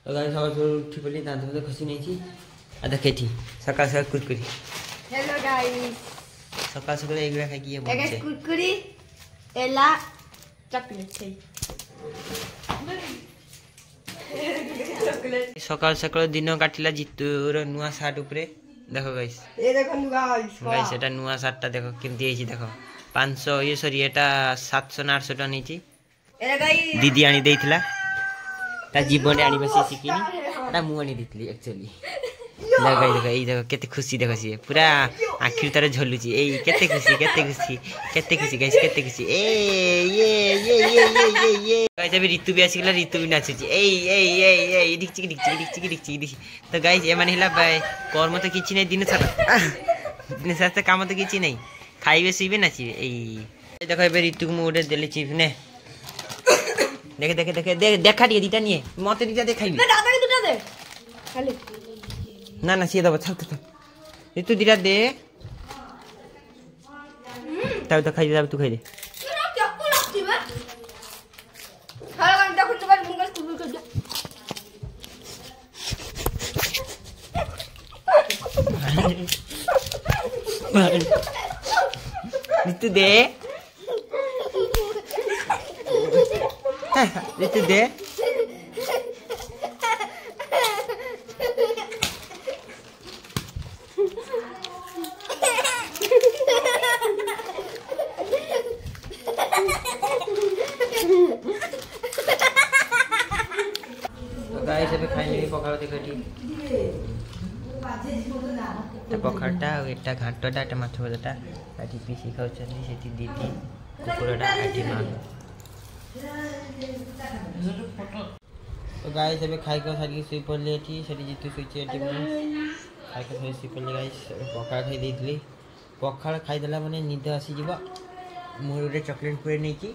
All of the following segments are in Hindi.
तो गाइस सकाळ उठी पड़ी दांत तो खसी नहीं थी आ देखेठी सकाळ सकाळ कुरकुरी। हेलो गाइस सकाळ सकाळ एगुला खाई किए बोल छे कुरकुरी एला चॉकलेट छे चॉकलेट। सकाळ सकाळ दिन काटिला जितुर नुआ सार्ट ऊपर देखो गाइस ए देखो गाइस एटा नुआ सार्टटा देखो केमती हेची देखो 500 ये सॉरी एटा 700 ना 800 टा नीची एला गाइस दीदी आनी देइथिला ता जीवन आनी बसी सिकिनी एटा मु आनी देइथली एक्चुअली लगाई देखो ए देखो केते खुशी देखो सी पूरा आखिर तारे झलुची ए केते खुशी गाइस केते खुशी ए ये गाइस अभी ऋतु भी आसीला ऋतु भी नाचुची ए डिक्ची तो गाइस ए माने हिला कर्म तो किछि नै दिन सारा काम तो किछि नै खाइबे सुइबे नाचिबे ए देखो एबे ऋतु को मोडे देले चिप ने देखे देखा दिए दीटा नहीं मते दीटा दे खाइबी ना दादा दुटा दे खाली ना सी दबा छल ये तू दीटा दे तब तो खाई दे तू खाई दे क्या को लगती बे खाला घंटा खुद बार मुंगा स्कूल कर दे तू दे ऋतु दे तो गाइस अबे खाइले पखाल देखटी पखालटा एटा घाटटा एटा माछ भजाटा आटी पीसी खाउछनी सेठी दीदी कुकुरटा आटी मा तो गाइस अबे खाइ को सारी सुई पड़ले एठी सेठी जितु सुइचे एठी खाइ को सारी सुई पड़ले गाइस पखाल खाइ देइतली पखाल खाइ देला माने निद आसी जिवो मोर रे चॉकलेट पुरे नै की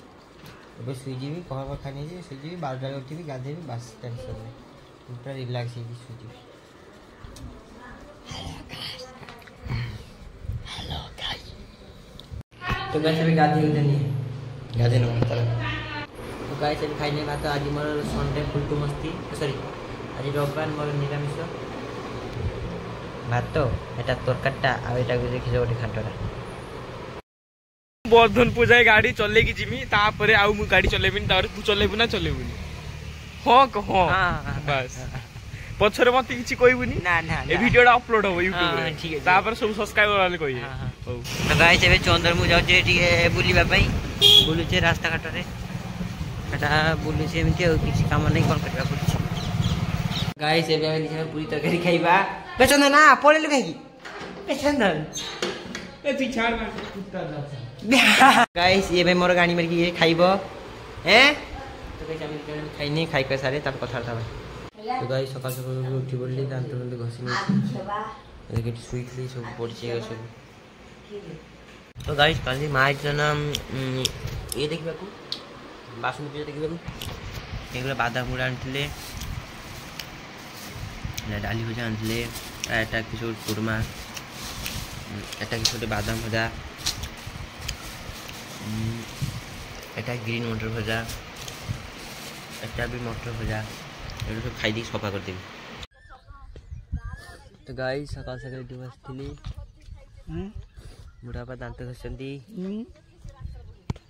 अब सुई जीवी पखाल खाइ नै जे सुई जीवी 12 टा उठीबी गाधेबी बस टेंशन नै पूरा रिलैक्स ही सुई जीवी। हेलो गाइस तो गाइस अबे गाधे उठनी गाधे न तरह तो गाइस अभी खाइने भात आज मोर संडे फुलटू मस्ती सॉरी आज रविवार मोर निरामिष भात एटा तरकाटा आ एटा गुजे खिज गोटे खाटरा बर्धन पूजा गाड़ी चले की जिमी तापरे आउ मु गाड़ी चलेबिन तारे तू चलेबु ना चलेबुनी हो कहो बस पछरे मते किछि कहबुनी ना ना ए वीडियोडा अपलोड हो YouTube रे ठीक है तापर सब सब्सक्राइबर वाले कहि हो तो गाइस एबे चंदर मु जाउ जे ठीक बुलीबा पई बुलु छे रास्ता घाट रे एटा बुलु छे एमती किछि काम नै कोन करबा पड़छ गाइस एबे हम दिसे पूरी तरकारी खाइबा बेचंद ना पळेलु काकी बेचंद ए तू छाड़ मार कुत्ता जा गाइस एबे मोर गाड़ी मार के खाइबो हैं तो गाइस हम खाइनी खाइ के सारे तब कथा था तो गाइस सकाळ सकाळ उठी पड़ली दांत दांत घसी नै देखि सुइतली सब पड़छे सब तो गाइस काली माइ जना ये देखिबा को बासन पूजा देखिबा को एगला बादाम गुड़ा आनथिले ना डाली भजा आनथिले एटा किशोर कुरमा एटा किशोर बादाम भजा एटा ग्रीन मटर भजा एटा भी मटर भजा एटा सब खाइ दी सफा कर देबी। तो गाइस सकाळ सकाळ उठी बसथिली बुढ़ापा दांत घसंती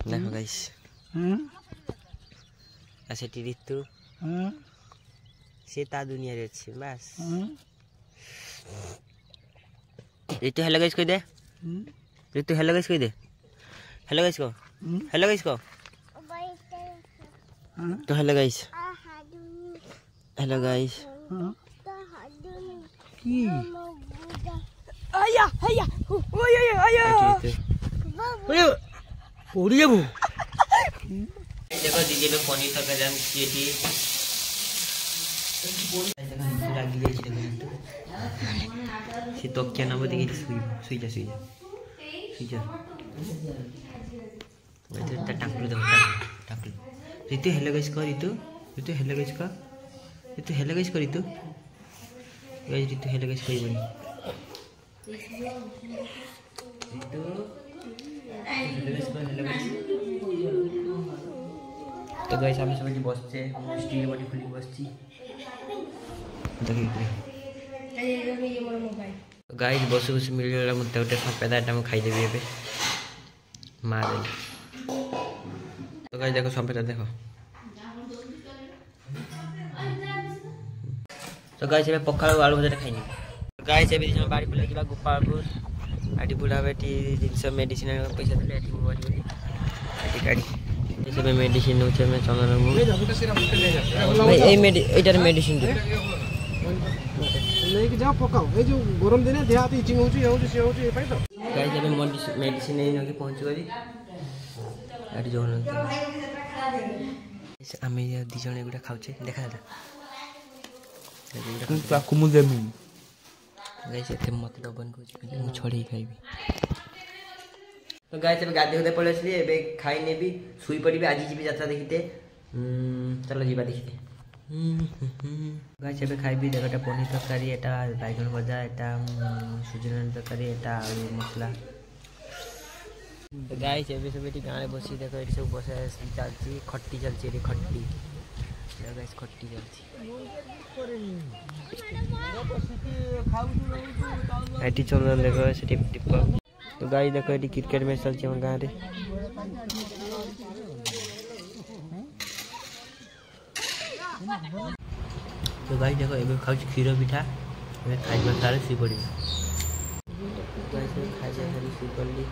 देखो गाइस सेठी ऋतु से ता दुनिया रे अछि बस ऋतु हेलो गाइस कह दे ऋतु हेलो गाइस कह दे हेलो गाइस को हेलो गाइस को तो हेलो गाइस की आया आया ओय ओय आया ओय ओड़ी जाबो देखो दीदी लोग पनीर तक जान केटी लागी जाई छै देखो से तो क्या नाम देखि सुई जा इधर ता टाकलु टाकलु ऋतु हेलो गाइस कर ऋतु हेलो गाइस कर ऋतु हेलो गाइस कर ऋतु हेलो गाइस कहबनी तो गाइस हम सब बसचे स्टील बॉडी खुली बसची गाइस बस बस मिलगला मत गोटे सफेदाटा मुझे खाईदेवी ए मार तो गाइस देखो सफेदा देखो तो गाइस ए पखाड़ आलू भजा खाई गाइस ए बाड़ी पड़े कि गोपालपुर आटी बुढ़ा बेटी जिनस मेडिसिन पैसा देते गाड़ी सब मेडिसिन नौ चंदन मेडिसिन लेके जाओ पकाओ ए जो गरम दिन देह हाथ इचिंग होची होची से होची ए पाई तो गाइस अबे मेडिसिन नै नके पहुंच गली आटी जोन आमे या दि जण एगुडा खाउछे देखा दादा ताकू मु देमी गाइस एते मत दबन को मु छोड़ी खाइबी तो गाइस अबे गादे होते पळेसली एबे खाई नेबी सुई पड़ीबे आज जीबी यात्रा देखिते चलो जीबा देखिते गाइस एबे खाइबी देखटा पनीर तरकारी एटा बैगन भजा एटा सुजन तरकारी एटा आलू मसला तो गाइस एबे सब एटी गाँव बसी देखो एटी सब बसा चलती खट्टी चलती एटी खट्टी गाइस खट्टी चलती एटी चंदन देखो सेटी टिप्पा तो गाइस देखो एटी क्रिकेट मैच चलती हम गाँव रे तो गाइस देखो एबे खाउ क्षीर पिठा एबे खाइबा सारे सी पड़ी गाइस खाइ जा सारी सी पड़ली